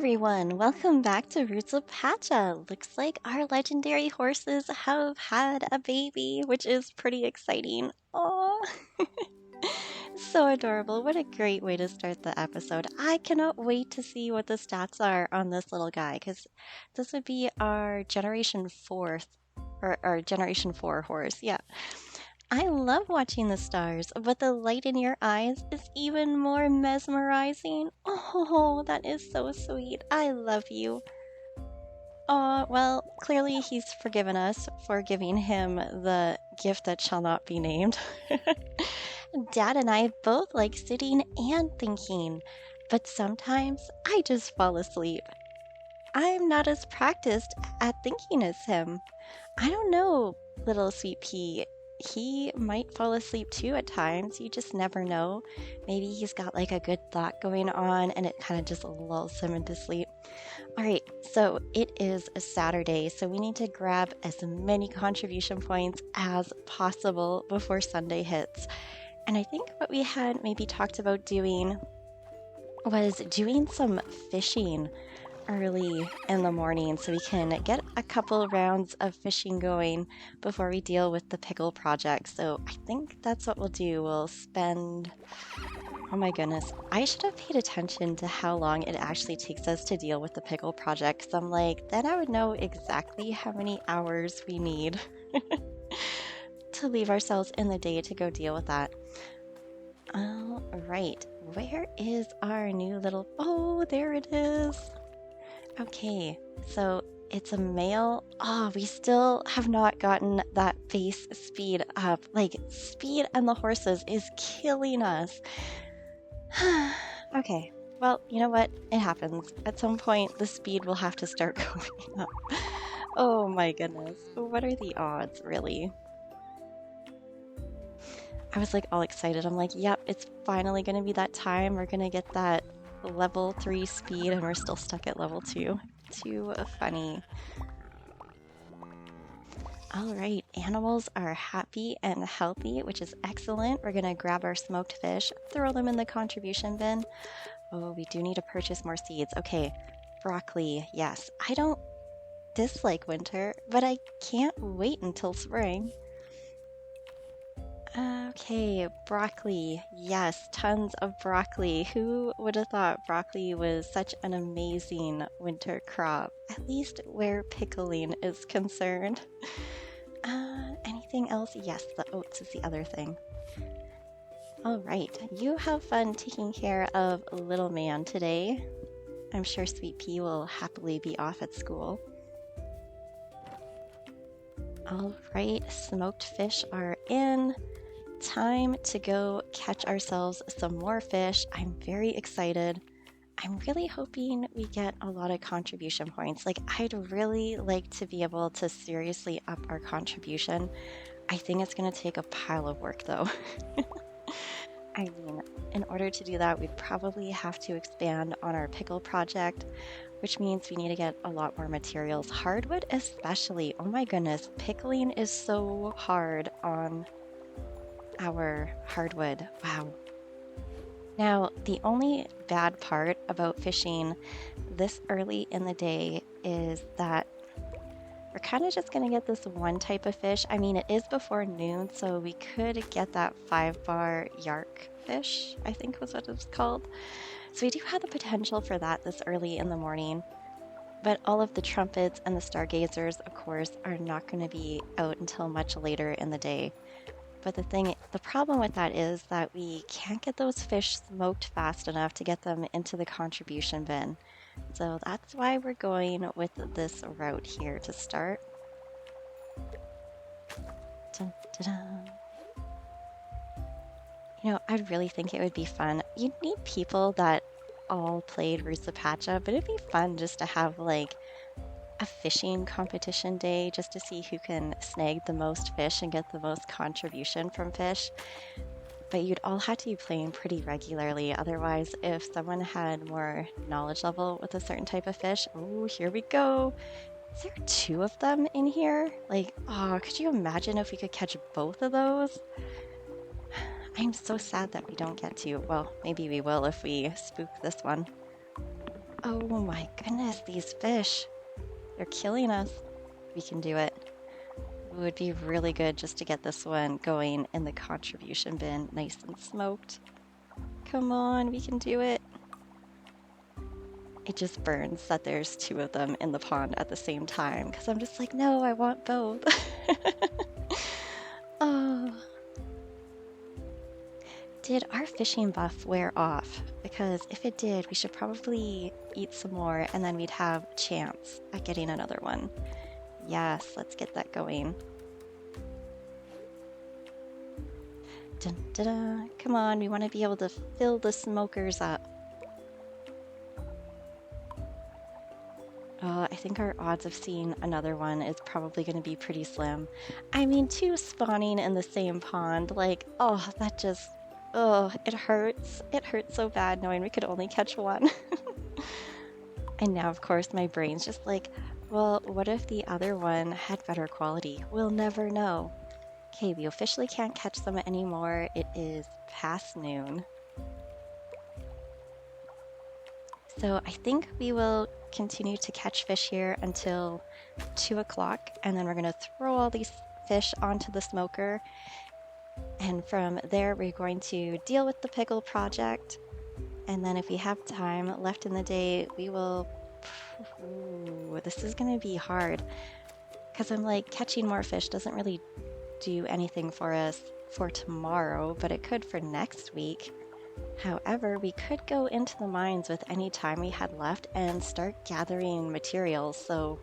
everyone, welcome back to Roots of Pacha. Looks like our legendary horses have had a baby, which is pretty exciting. Oh, so adorable. What a great way to start the episode. I cannot wait to see what the stats are on this little guy, because this would be our Generation 4th, or our Generation 4 horse. Yeah. I love watching the stars, but the light in your eyes is even more mesmerizing. Oh, that is so sweet. I love you. Well, clearly he's forgiven us for giving him the gift that shall not be named. Dad and I both like sitting and thinking, but sometimes I just fall asleep. I'm not as practiced at thinking as him. I don't know, little sweet pea. He might fall asleep too at times. You just never know. Maybe he's got like a good thought going on and it kind of just lulls him into sleep. All right, so it is a Saturday, so we need to grab as many contribution points as possible before Sunday hits. And I think what we had maybe talked about doing was doing some fishing early in the morning so we can get a couple rounds of fishing going before we deal with the pickle project. So I think that's what we'll do. We'll spend, oh my goodness, I should have paid attention to how long it actually takes us to deal with the pickle project. So I'm like, then I would know exactly how many hours we need to leave ourselves in the day to go deal with that. All right, where is our new little, oh, there it is. Okay, so it's a male. Oh, we still have not gotten that base speed up. Like, speed and the horses is killing us. Okay, well, you know what? It happens. At some point, the speed will have to start going up. Oh my goodness. What are the odds, really? I was like all excited. I'm like, yep, it's finally going to be that time. We're going to get that level 3 speed, and we're still stuck at level 2. Too funny. All right, animals are happy and healthy, which is excellent. We're gonna grab our smoked fish, throw them in the contribution bin. Oh, we do need to purchase more seeds. Okay, broccoli, yes. I don't dislike winter, but I can't wait until spring. Okay, broccoli. Yes, tons of broccoli. Who would have thought broccoli was such an amazing winter crop? At least where pickling is concerned. Anything else? Yes, the oats is the other thing. All right, you have fun taking care of little man today. I'm sure Sweet Pea will happily be off at school. All right, smoked fish are in. Time to go catch ourselves some more fish. I'm very excited. I'm really hoping we get a lot of contribution points. Like, I'd really like to be able to seriously up our contribution. I think it's going to take a pile of work, though. I mean, in order to do that, we'd probably have to expand on our pickle project, which means we need to get a lot more materials. Hardwood especially. Oh my goodness, pickling is so hard on our hardwood. Wow. Now, the only bad part about fishing this early in the day is that we're kind of just going to get this one type of fish. I mean, it is before noon, so we could get that 5-bar yark fish, I think was what it's called. So we do have the potential for that this early in the morning. But all of the trumpets and the stargazers, of course, are not going to be out until much later in the day. But the problem with that is that we can't get those fish smoked fast enough to get them into the contribution bin. So that's why we're going with this route here to start. Dun, dun, dun. You know, I really think it would be fun. You'd need people that all played Roots of Pacha, but it'd be fun just to have like a fishing competition day just to see who can snag the most fish and get the most contribution from fish. But you'd all have to be playing pretty regularly. Otherwise, if someone had more knowledge level with a certain type of fish, oh, here we go. Is there 2 of them in here? Like, oh, could you imagine if we could catch both of those? I'm so sad that we don't get to. Well, maybe we will if we spook this one. Oh my goodness, these fish. They're killing us. We can do it. It would be really good just to get this one going in the contribution bin, nice and smoked. Come on, we can do it. It just burns that there's two of them in the pond at the same time because I'm just like, no, I want both. Oh. Did our fishing buff wear off? Because if it did, we should probably eat some more and then we'd have a chance at getting another one. Yes, let's get that going. Dun, dun, dun. Come on, we want to be able to fill the smokers up. I think our odds of seeing another one is probably going to be pretty slim. I mean, two spawning in the same pond, like, oh, that just, oh, it hurts. It hurts so bad knowing we could only catch one. And now, of course, my brain's just like, well, what if the other one had better quality? We'll never know. Okay, we officially can't catch them anymore. It is past noon. So I think we will continue to catch fish here until 2 o'clock, and then we're going to throw all these fish onto the smoker. And from there, we're going to deal with the pickle project. And then if we have time left in the day, we will... Ooh, this is going to be hard because I'm like, catching more fish doesn't really do anything for us for tomorrow, but it could for next week. However, we could go into the mines with any time we had left and start gathering materials, so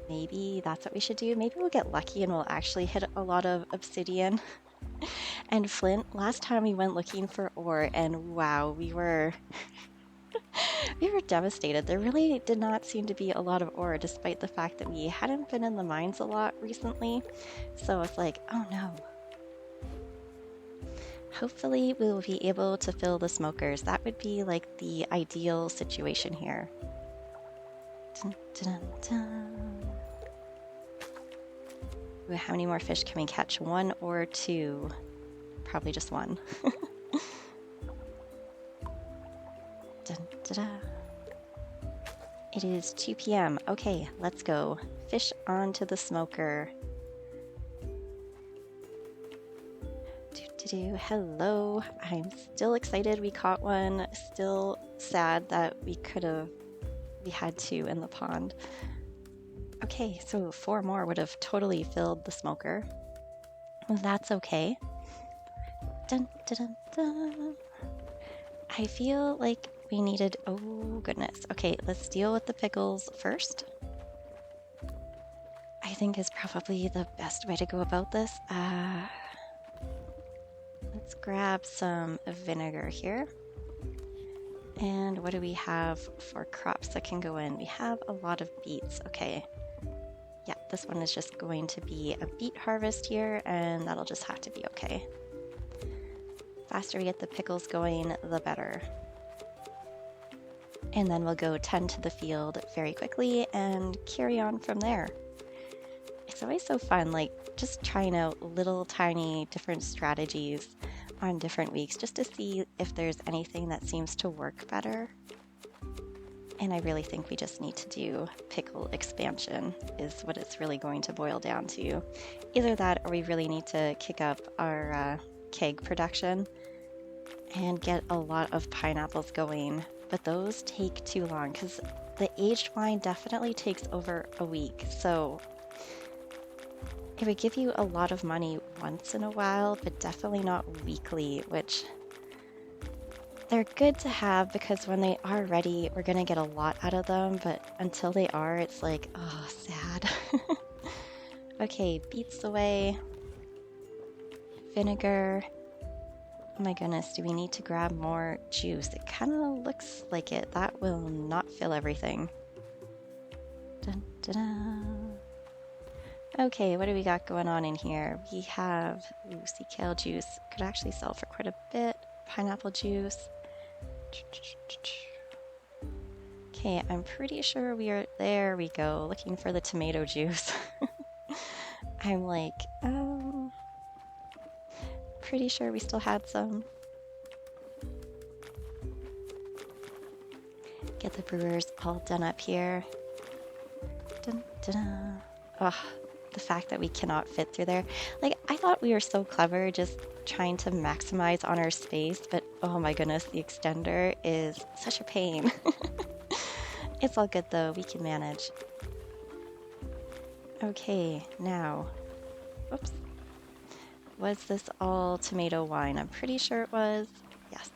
maybe that's what we should do. Maybe we'll get lucky and we'll actually hit a lot of obsidian and flint. Last time we went looking for ore and wow, we were we were devastated. There really did not seem to be a lot of ore despite the fact that we hadn't been in the mines a lot recently. So it's like, oh no. Hopefully we will be able to fill the smokers. That would be like the ideal situation here. Dun, dun, dun. Ooh, how many more fish can we catch? 1 or 2? Probably just 1. Dun, dun, dun. It is 2 p.m. Okay, let's go. Fish onto the smoker. Hello, I'm still excited we caught one, still sad that we had 2 in the pond. Okay, so 4 more would have totally filled the smoker. That's okay. Dun, dun, dun, dun. I feel like we needed, oh goodness. Okay, let's deal with the pickles first. I think is probably the best way to go about this. Let's grab some vinegar here. And what do we have for crops that can go in? We have a lot of beets. Okay. Yeah, this one is just going to be a beet harvest here, and that'll just have to be okay. Faster we get the pickles going, the better. And then we'll go tend to the field very quickly and carry on from there. It's always so fun, like just trying out little tiny different strategies on different weeks just to see if there's anything that seems to work better. And I really think we just need to do pickle expansion is what it's really going to boil down to. Either that or we really need to kick up our keg production and get a lot of pineapples going. But those take too long because the aged wine definitely takes over a week. So it would give you a lot of money once in a while, but definitely not weekly, which they're good to have because when they are ready, we're going to get a lot out of them. But until they are, it's like, oh, sad. Okay, beets away. Vinegar. Oh my goodness, do we need to grab more juice? It kind of looks like it. That will not fill everything. Dun, dun, dun. Okay, what do we got going on in here? We have sea kale juice. Could actually sell for quite a bit. Pineapple juice. Okay, I'm pretty sure we are... There we go, looking for the tomato juice. I'm like, pretty sure we still had some. Get the brewers all done up here. Dun, dun, dun. Ugh, the fact that we cannot fit through there. Like, I thought we were so clever just trying to maximize on our space, but oh my goodness, the extender is such a pain. It's all good though, we can manage. Okay, now, oops. Was this all tomato wine? I'm pretty sure it was. Yes.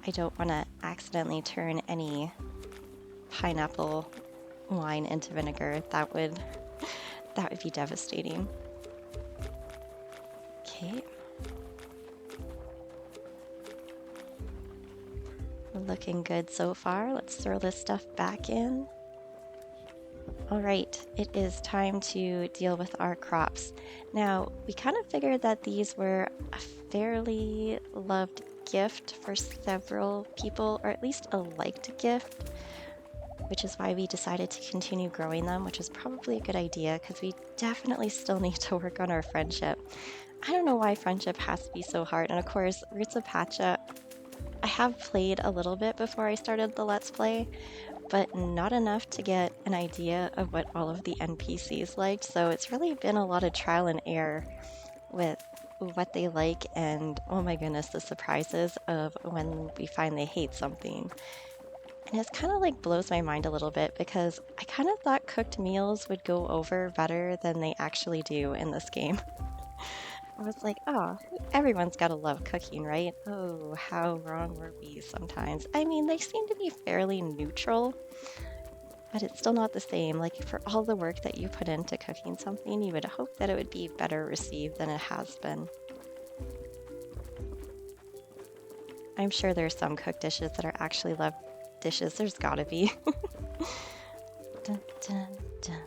I don't want to accidentally turn any pineapple wine into vinegar. That would be devastating. Okay. Looking good so far. Let's throw this stuff back in. All right, it is time to deal with our crops. Now, we kind of figured that these were a fairly loved gift for several people, or at least a liked gift, which is why we decided to continue growing them, which is probably a good idea because we definitely still need to work on our friendship. I don't know why friendship has to be so hard. And of course, Roots of Pacha, I have played a little bit before I started the Let's Play, but not enough to get an idea of what all of the NPCs liked. So it's really been a lot of trial and error with what they like, and oh my goodness, the surprises of when we find they hate something. And it's kind of like blows my mind a little bit because I kind of thought cooked meals would go over better than they actually do in this game. I was like, oh, everyone's got to love cooking, right? Oh, how wrong were we sometimes? I mean, they seem to be fairly neutral, but it's still not the same. Like, for all the work that you put into cooking something, you would hope that it would be better received than it has been. I'm sure there's some cooked dishes that are actually loved dishes. There's gotta be. Dun, dun, dun.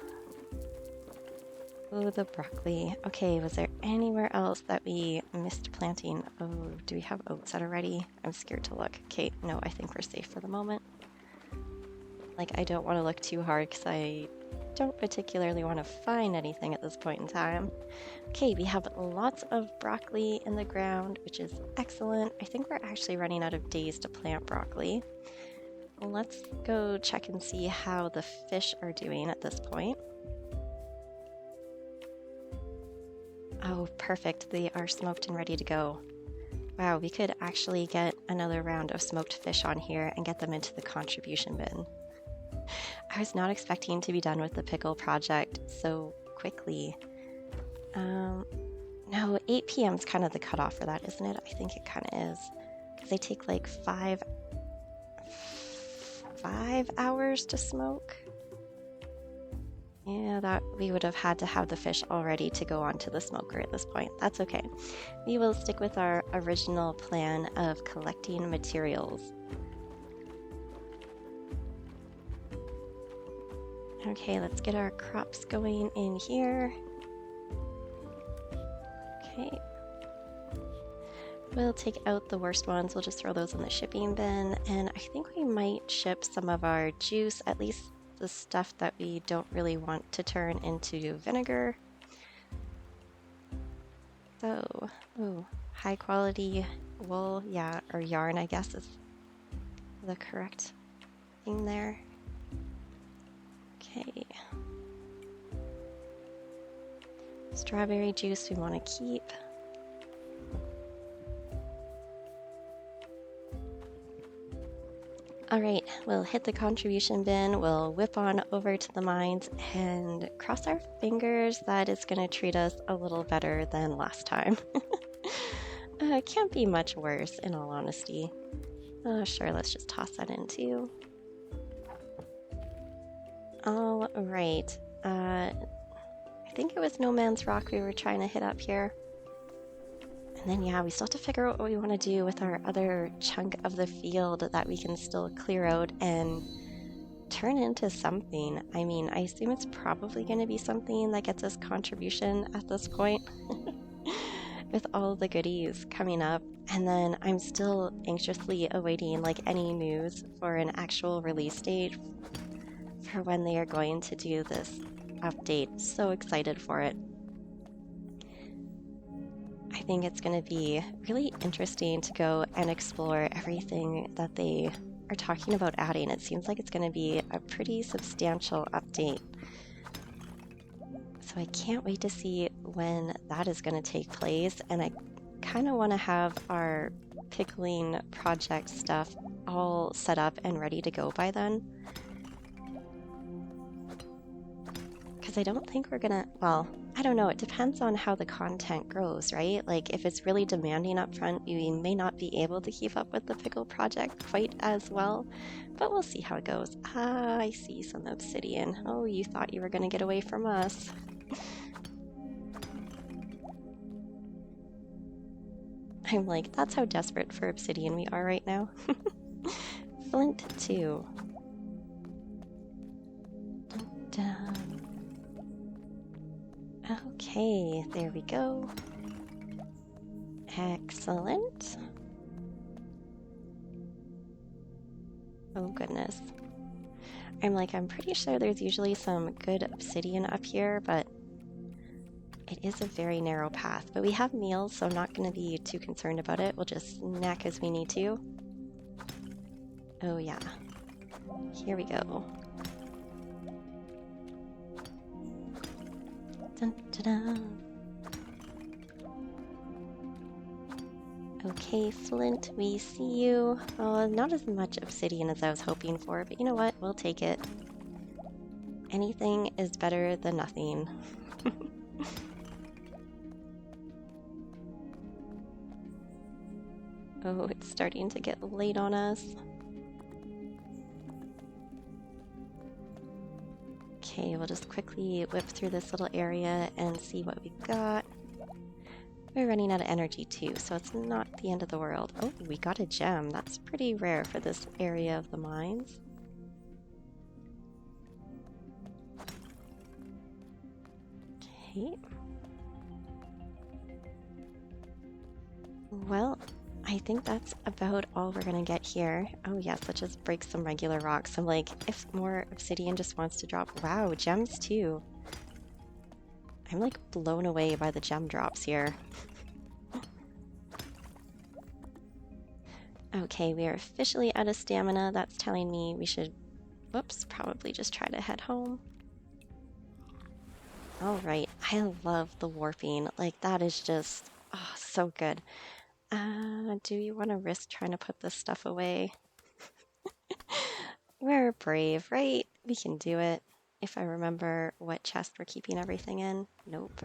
Oh, the broccoli. Okay, was there anywhere else that we missed planting? Oh, do we have oats that are ready? I'm scared to look. Okay, no, I think we're safe for the moment. Like, I don't want to look too hard because I don't particularly want to find anything at this point in time. Okay, we have lots of broccoli in the ground, which is excellent. I think we're actually running out of days to plant broccoli. Let's go check and see how the fish are doing at this point. Oh, perfect. They are smoked and ready to go. Wow, we could actually get another round of smoked fish on here and get them into the contribution bin. I was not expecting to be done with the pickle project so quickly. No, 8 p.m. is kind of the cutoff for that, isn't it? I think it kind of is. Because they take like 5 hours to smoke. Yeah, that we would have had to have the fish all ready to go onto the smoker at this point. That's okay. We will stick with our original plan of collecting materials. Okay, let's get our crops going in here. Okay. We'll take out the worst ones. We'll just throw those in the shipping bin. And I think we might ship some of our juice, at least the stuff that we don't really want to turn into vinegar. So, oh, high quality wool, yeah, or yarn, I guess is the correct thing there. Okay. Strawberry juice we want to keep. All right, we'll hit the contribution bin, we'll whip on over to the mines and cross our fingers that it's going to treat us a little better than last time. It can't be much worse, in all honesty. Sure, let's just toss that in too. All right, I think it was No Man's Rock we were trying to hit up here. And then, yeah, we still have to figure out what we want to do with our other chunk of the field that we can still clear out and turn into something. I mean, I assume it's probably going to be something that gets us contribution at this point with all the goodies coming up. And then I'm still anxiously awaiting like any news for an actual release date for when they are going to do this update. So excited for it. I think it's going to be really interesting to go and explore everything that they are talking about adding. It seems like it's going to be a pretty substantial update. So I can't wait to see when that is going to take place, and I kind of want to have our pickling project stuff all set up and ready to go by then. Because I don't think we're gonna, well, I don't know, it depends on how the content grows, right? Like if it's really demanding up front, we may not be able to keep up with the pickle project quite as well, but we'll see how it goes. Ah, I see some obsidian. Oh, you thought you were gonna get away from us. I'm like, that's how desperate for obsidian we are right now. Flint 2. Dun, dun. Okay, there we go. Excellent. Oh goodness. I'm pretty sure there's usually some good obsidian up here, but it is a very narrow path. But we have meals, so I'm not going to be too concerned about it. We'll just snack as we need to. Oh yeah. Here we go. Dun, dun, dun. Okay, Flint, we see you. Oh, not as much obsidian as I was hoping for, but you know what? We'll take it. Anything is better than nothing. Oh, it's starting to get late on us. Okay, we'll just quickly whip through this little area and see what we've got. We're running out of energy too, so it's not the end of the world. Oh, we got a gem. That's pretty rare for this area of the mines. Okay. Well, I think that's about all we're gonna get here. Oh yes, let's just break some regular rocks. I'm like, if more obsidian just wants to drop. Wow, gems too. I'm like blown away by the gem drops here. Okay, we are officially out of stamina. That's telling me we should, whoops, probably just try to head home. All right, I love the warping. Like that is just, oh, so good. Do you want to risk trying to put this stuff away? We're brave, right? We can do it. If I remember what chest we're keeping everything in. Nope,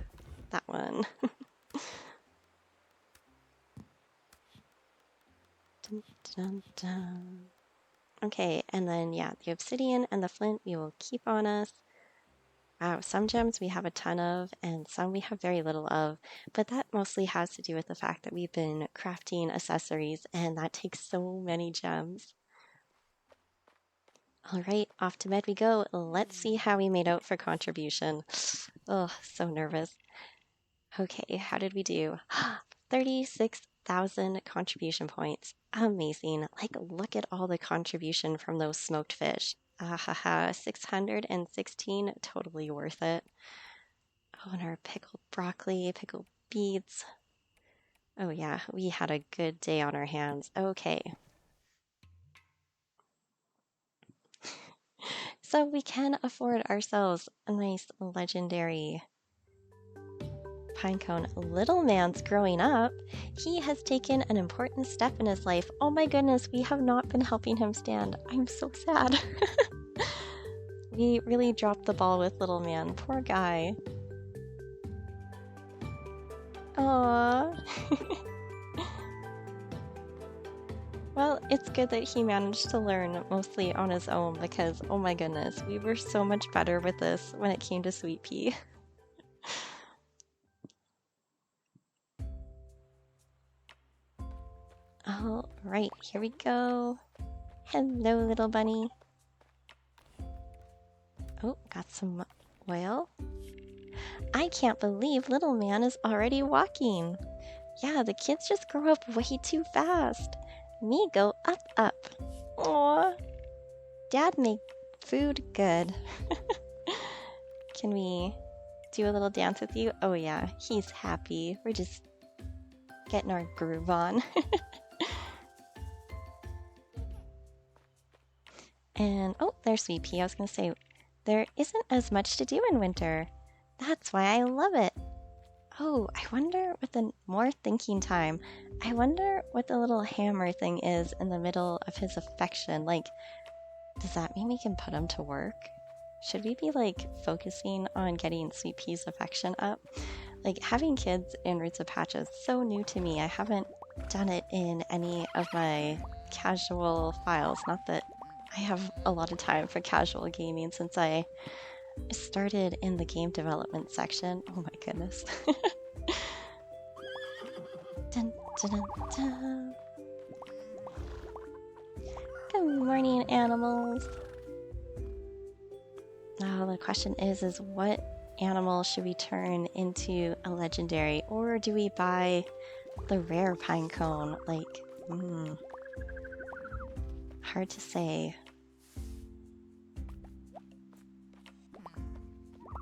that one. Dun, dun, dun. Okay, and then yeah, the obsidian and the flint we will keep on us. Wow, some gems we have a ton of, and some we have very little of, but that mostly has to do with the fact that we've been crafting accessories, and that takes so many gems. All right, off to bed we go. Let's see how we made out for contribution. Oh, so nervous. Okay, how did we do? 36,000 contribution points. Amazing. Like, look at all the contribution from those smoked fish. Ahaha, 616, totally worth it. Oh, and our pickled broccoli, pickled beets. Oh yeah, we had a good day on our hands. Okay. So we can afford ourselves a nice legendary pinecone. Little man's growing up. He has taken an important step in his life. Oh my goodness, we have not been helping him stand. I'm so sad. We really dropped the ball with little man. Poor guy. Aww. Well, it's good that he managed to learn mostly on his own because, oh my goodness, we were so much better with this when it came to Sweet Pea. All right, here we go. Hello, little bunny. Oh, got some oil. I can't believe little man is already walking. Yeah, the kids just grow up way too fast. Me go up, up. Aw. Dad make food good. Can we do a little dance with you? Oh yeah, he's happy. We're just getting our groove on. And oh, there's Sweet Pea. I was gonna say, there isn't as much to do in winter. That's why I love it. Oh, I wonder with the more thinking time, I wonder what the little hammer thing is in the middle of his affection. Like, does that mean we can put him to work? Should we be like focusing on getting Sweet Pea's affection up? Like, having kids in Roots of Pacha is so new to me. I haven't done it in any of my casual files. Not that I have a lot of time for casual gaming since I started in the game development section. Oh my goodness. Dun, dun, dun, dun. Good morning, animals. Now the question is what animal should we turn into a legendary, or do we buy the rare pine cone? Like, hard to say.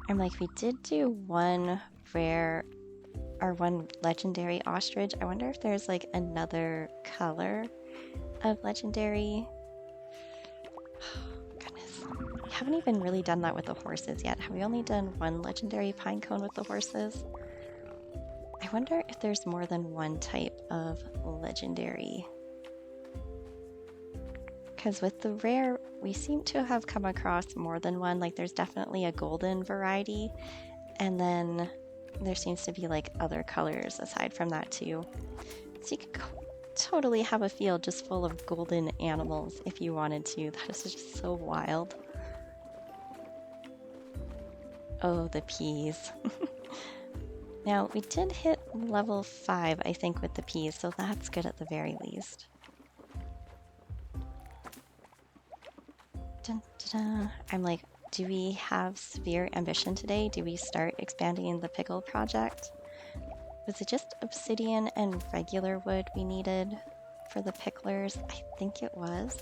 I'm like, we did do one rare or one legendary ostrich. I wonder if there's like another color of legendary. Goodness. We haven't even really done that with the horses yet. Have we only done one legendary pine cone with the horses? I wonder if there's more than one type of legendary. Because with the rare, we seem to have come across more than one. Like, there's definitely a golden variety, and then there seems to be like other colors aside from that too. So you could totally have a field just full of golden animals if you wanted to. That is just so wild. Oh, the peas. Now, we did hit level 5, I think, with the peas, so that's good at the very least. Dun, dun, dun. I'm like, do we have severe ambition today? Do we start expanding the Pickle project? Was it just obsidian and regular wood we needed for the picklers? I think it was.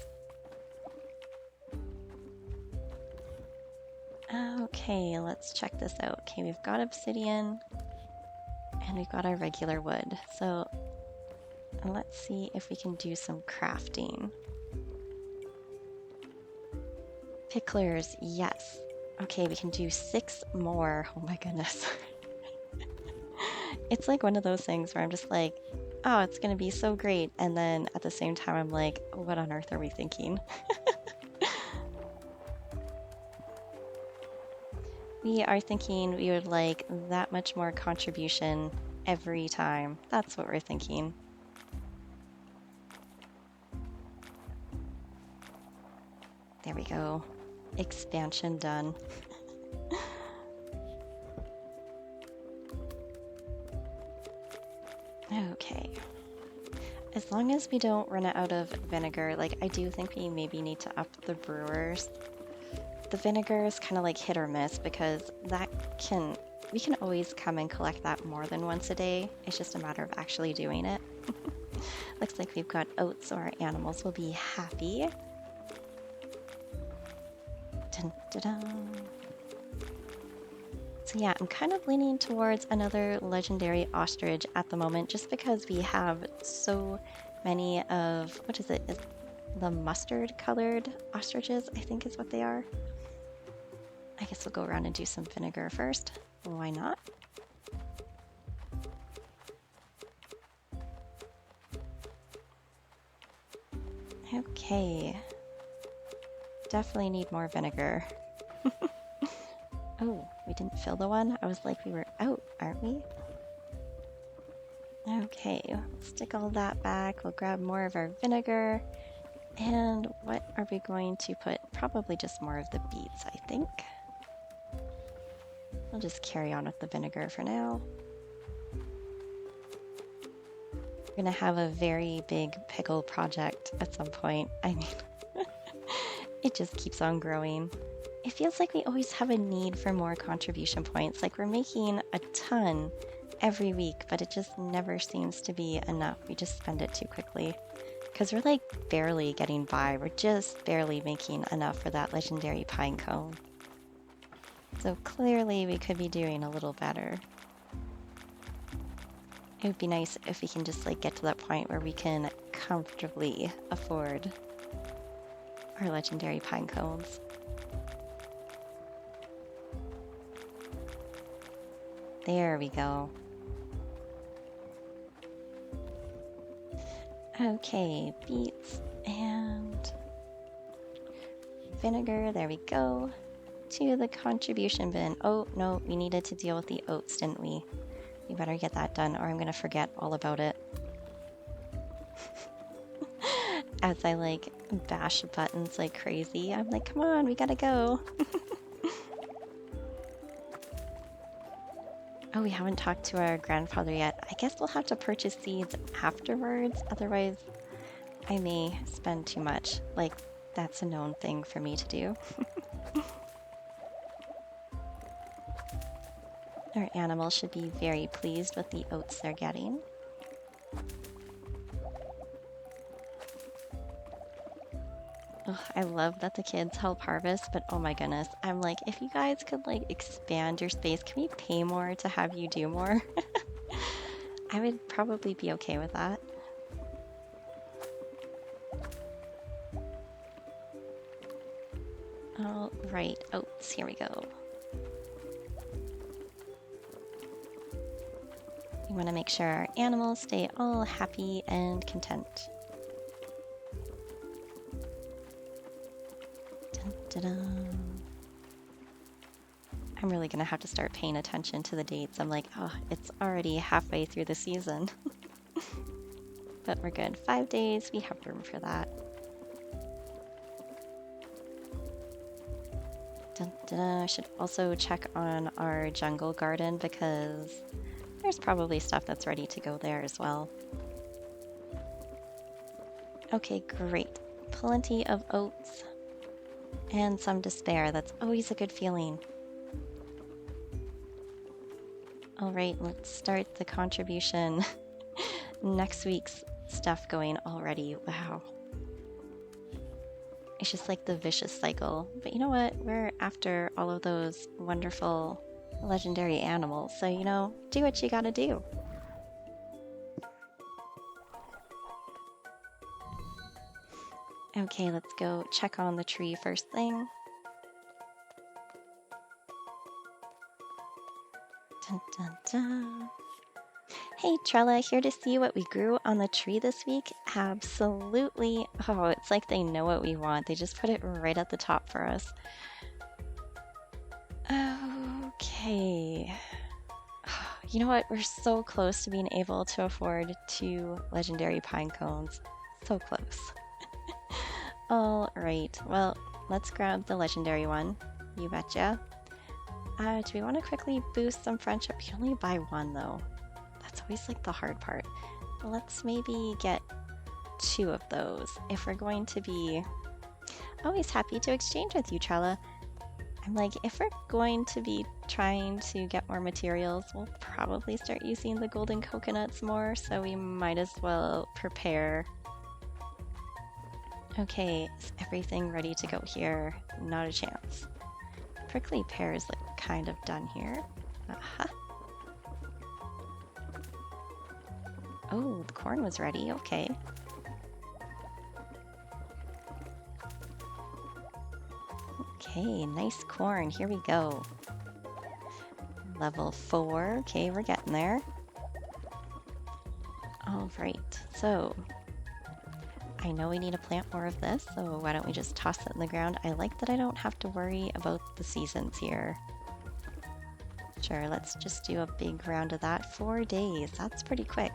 Okay, let's check this out. Okay, we've got obsidian and we've got our regular wood. So let's see if we can do some crafting. Picklers, yes. Okay, we can do 6 more. Oh my goodness. It's like one of those things where I'm just like, oh, it's gonna be so great. And then at the same time, I'm like, what on earth are we thinking? We are thinking we would like that much more contribution every time. That's what we're thinking. There we go. Expansion done. Okay. As long as we don't run out of vinegar, like I do think we maybe need to up the brewers. The vinegar is kind of like hit or miss because we can always come and collect that more than once a day. It's just a matter of actually doing it. Looks like we've got oats, so our animals will be happy. Dun, dun, dun. So yeah, I'm kind of leaning towards another legendary ostrich at the moment just because we have so many of, what is it? Is the mustard colored ostriches, I think is what they are. I guess we'll go around and do some vinegar first. Why not? Okay. Definitely need more vinegar. Oh, we didn't fill the one? I was like, we were out, aren't we? Okay, stick all that back. We'll grab more of our vinegar. And what are we going to put? Probably just more of the beets, I think. We'll just carry on with the vinegar for now. We're gonna have a very big pickle project at some point. I mean, it just keeps on growing. It feels like we always have a need for more contribution points. Like we're making a ton every week, but it just never seems to be enough. We just spend it too quickly. Because we're like barely getting by. We're just barely making enough for that legendary pine cone. So clearly we could be doing a little better. It would be nice if we can just like get to that point where we can comfortably afford our legendary pine cones. There we go. Okay, beets and vinegar. There we go. To the contribution bin. Oh, no, we needed to deal with the oats, didn't we? We better get that done or I'm gonna forget all about it. As I like bash buttons like crazy, I'm like, come on, we gotta go. Oh, we haven't talked to our grandfather yet. I guess we'll have to purchase seeds afterwards. Otherwise, I may spend too much. Like, that's a known thing for me to do. Our animals should be very pleased with the oats they're getting. Ugh, I love that the kids help harvest, but oh my goodness, I'm like, if you guys could like expand your space, can we pay more to have you do more? I would probably be okay with that. All right, oats, here we go. We want to make sure our animals stay all happy and content. Dun, dun, dun. I'm really going to have to start paying attention to the dates. I'm like, oh, it's already halfway through the season. But we're good. 5 days, we have room for that. Dun, dun, dun. I should also check on our jungle garden because there's probably stuff that's ready to go there as well. Okay, great. Plenty of oats and some despair. That's always a good feeling. All right, let's start the contribution. Next week's stuff going already. Wow. It's just like the vicious cycle. But you know what? We're after all of those wonderful legendary animals. So, you know, do what you gotta do. Okay, let's go check on the tree first thing. Dun, dun, dun. Hey Trella, here to see what we grew on the tree this week? Absolutely. Oh, it's like they know what we want. They just put it right at the top for us. Okay. You know what? We're so close to being able to afford 2 legendary pine cones. So close. All right. Well, let's grab the legendary one. You betcha. Do we want to quickly boost some friendship? You can only buy 1 though. That's always like the hard part. Let's maybe get 2 of those if we're going to be always happy to exchange with you, Trella. I'm like, if we're going to be trying to get more materials, we'll probably start using the golden coconuts more, so we might as well prepare. Okay, is everything ready to go here? Not a chance. Prickly pears look kind of done here. Aha. Oh, the corn was ready, okay. Okay, nice corn, here we go. Level 4, okay, we're getting there. All right, so I know we need to plant more of this, so why don't we just toss it in the ground? I like that I don't have to worry about the seasons here. Sure, let's just do a big round of that. 4 days, that's pretty quick.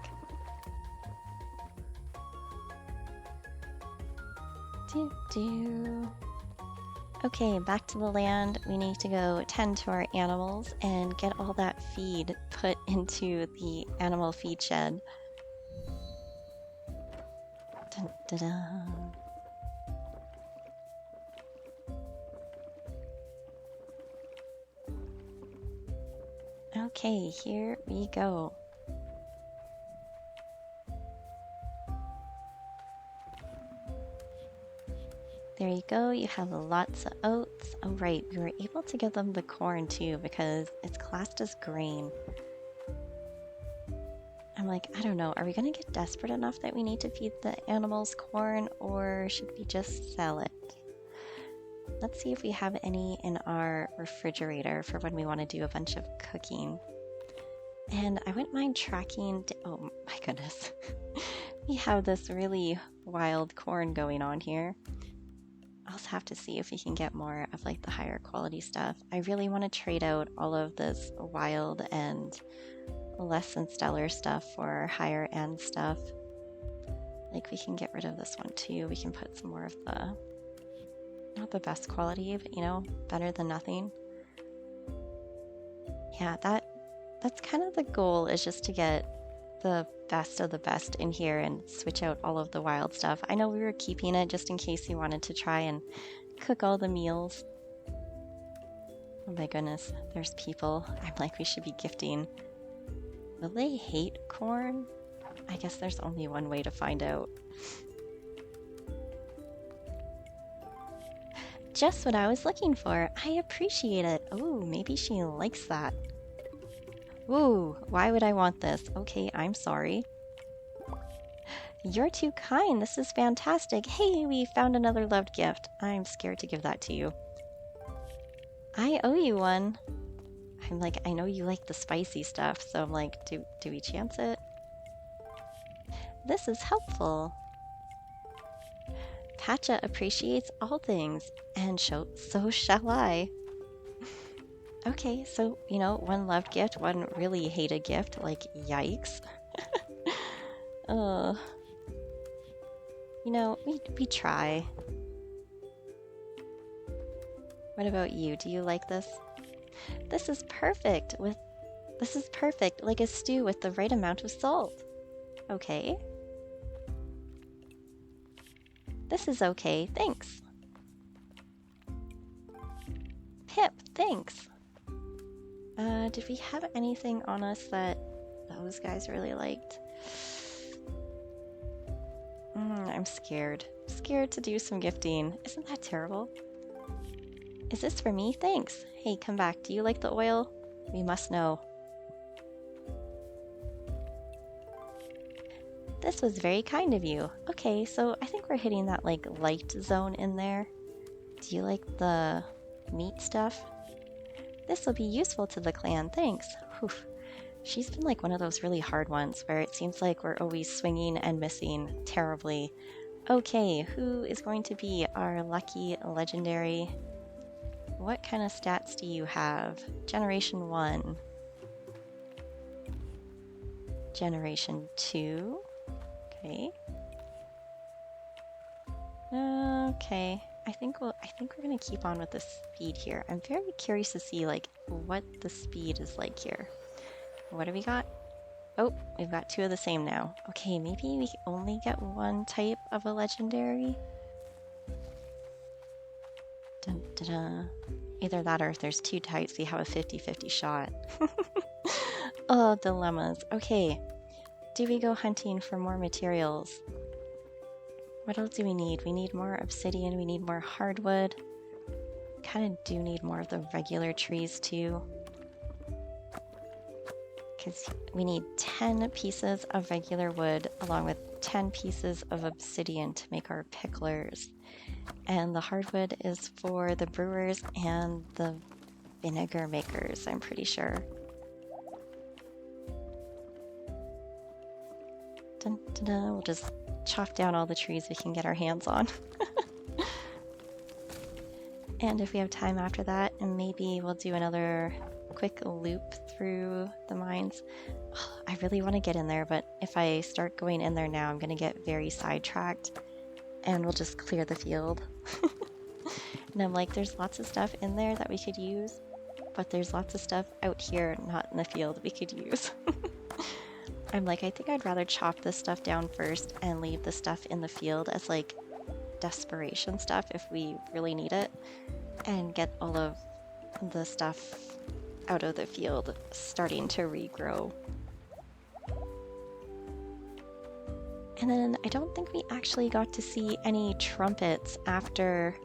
Okay, back to the land. We need to go tend to our animals and get all that feed put into the animal feed shed. Dun, dun, dun. Okay, here we go. There you go, you have lots of oats. Oh right, we were able to give them the corn too because it's classed as grain. I'm like, I don't know, are we gonna get desperate enough that we need to feed the animals corn or should we just sell it? Let's see if we have any in our refrigerator for when we want to do a bunch of cooking. And I wouldn't mind tracking. Oh my goodness. We have this really wild corn going on here. I'll also have to see if we can get more of like the higher quality stuff. I really want to trade out all of this wild and less than stellar stuff for higher end stuff. Like we can get rid of this one too. We can put some more of the, not the best quality, but you know, better than nothing. Yeah, that's kind of the goal, is just to get the best of the best in here and switch out all of the wild stuff. I know we were keeping it just in case you wanted to try and cook all the meals. Oh my goodness, there's people. I'm like, we should be gifting. Will they hate corn? I guess there's only one way to find out. Just what I was looking for. I appreciate it. Oh, maybe she likes that. Ooh, why would I want this? Okay, I'm sorry. You're too kind. This is fantastic. Hey, we found another loved gift. I'm scared to give that to you. I owe you one. I'm like, I know you like the spicy stuff, so I'm like, do we chance it? This is helpful. Pacha appreciates all things, and so shall I. Okay, so, you know, one loved gift, one really hated gift, like, yikes. You know, we try. What about you? Do you like this? This is perfect, like a stew with the right amount of salt. Okay. This is okay, thanks. Pip, thanks. Did we have anything on us that those guys really liked? I'm scared. Scared to do some gifting. Isn't that terrible? Is this for me? Thanks. Hey, come back. Do you like the oil? We must know. This was very kind of you. Okay, so I think we're hitting that like light zone in there. Do you like the meat stuff? This will be useful to the clan, thanks. Whew. She's been like one of those really hard ones where it seems like we're always swinging and missing terribly. Okay, who is going to be our lucky legendary? What kind of stats do you have? Generation 1. Generation 2. Okay. Okay. I think we're gonna keep on with the speed here. I'm very curious to see like what the speed is like here. What do we got? Oh, we've got 2 of the same now. Okay, maybe we only get one type of a legendary. Dun, dun, dun. Either that or if there's 2 types, we have a 50-50 shot. Oh, dilemmas. Okay, do we go hunting for more materials? What else do we need? We need more obsidian, we need more hardwood. Kind of do need more of the regular trees too. Because we need 10 pieces of regular wood along with 10 pieces of obsidian to make our picklers. And the hardwood is for the brewers and the vinegar makers, I'm pretty sure. Dun, dun, dun. We'll just chop down all the trees we can get our hands on. And if we have time after that, and maybe we'll do another quick loop through the mines. I really want to get in there, but if I start going in there now, I'm going to get very sidetracked and we'll just clear the field. And I'm like, there's lots of stuff in there that we could use, but there's lots of stuff out here, not in the field, we could use. I'm like, I think I'd rather chop this stuff down first and leave the stuff in the field as like desperation stuff if we really need it, and get all of the stuff out of the field starting to regrow. And then I don't think we actually got to see any trumpets after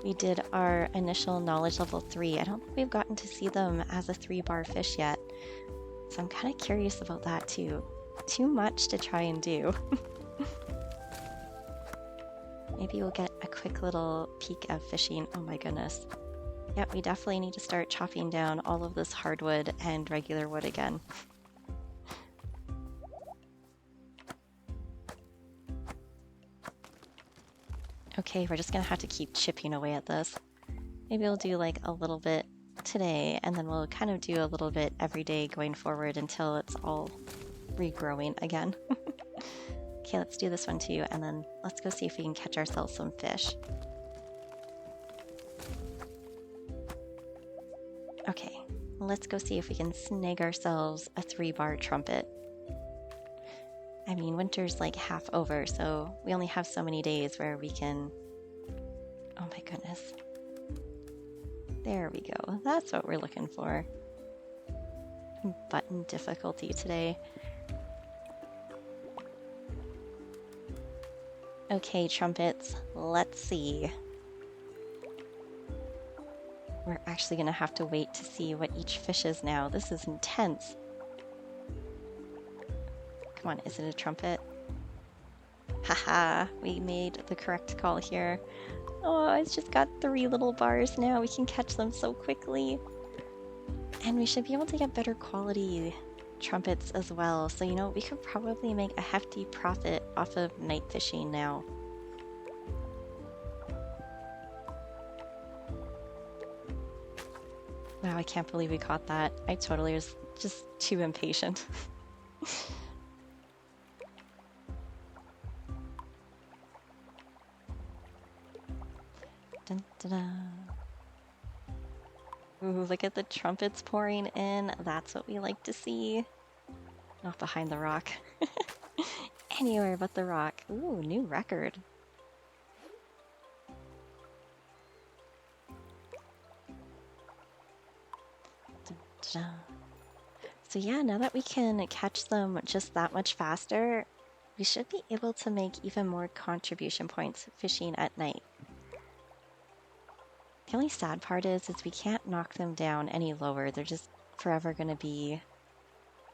we did our initial knowledge level 3. I don't think we've gotten to see them as a 3-bar fish yet. So I'm kind of curious about that too. Too much to try and do. Maybe we'll get a quick little peek of fishing. Oh my goodness. Yep, we definitely need to start chopping down all of this hardwood and regular wood again. Okay, we're just gonna have to keep chipping away at this. Maybe we'll do like a little bit today, and then we'll kind of do a little bit every day going forward until it's all regrowing again. Okay, let's do this one too, and then let's go see if we can catch ourselves some fish. Okay, let's go see if we can snag ourselves a 3-bar trumpet. I mean, winter's like half over, so we only have so many days where we can... Oh my goodness. There we go. That's what we're looking for. Button difficulty today. Okay, trumpets, let's see. We're actually gonna have to wait to see what each fish is now. This is intense. Come on, is it a trumpet? Haha, we made the correct call here. Oh, it's just got 3 little bars now. We can catch them so quickly. And we should be able to get better quality trumpets as well. So, you know, we could probably make a hefty profit off of night fishing now. Wow, I can't believe we caught that. I totally was just too impatient. Dun, dun, dun. Ooh, look at the trumpets pouring in. That's what we like to see. Not behind the rock. Anywhere but the rock. Ooh, new record. Dun, dun, dun. So yeah, now that we can catch them just that much faster, we should be able to make even more contribution points fishing at night. The only sad part is we can't knock them down any lower. They're just forever going to be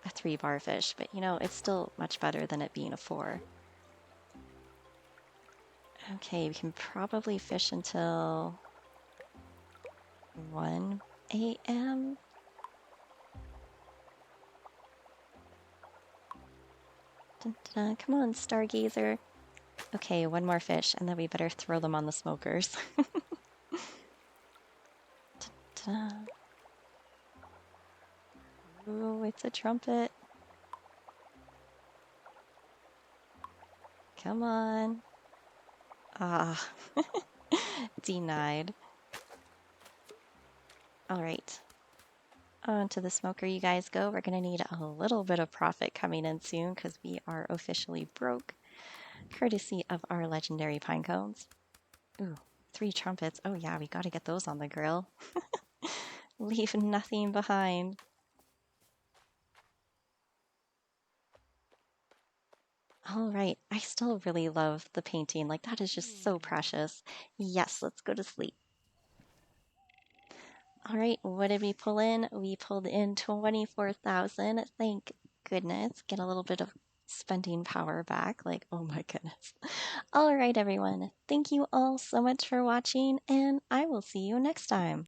a 3-bar fish, but you know, it's still much better than it being a 4. Okay, we can probably fish until 1 a.m. Dun, dun, dun. Come on, stargazer. Okay, 1 more fish, and then we better throw them on the smokers. Dun, dun. Ooh, it's a trumpet. Come on. Ah, denied. All right. On to the smoker you guys go. We're going to need a little bit of profit coming in soon because we are officially broke, courtesy of our legendary pine cones. Ooh, 3 trumpets. Oh yeah, we got to get those on the grill. Leave nothing behind. All right, I still really love the painting. Like, that is just so precious. Yes, let's go to sleep. All right, what did we pull in? We pulled in 24,000. Thank goodness. Get a little bit of spending power back. Like, oh my goodness. All right, everyone. Thank you all so much for watching, and I will see you next time.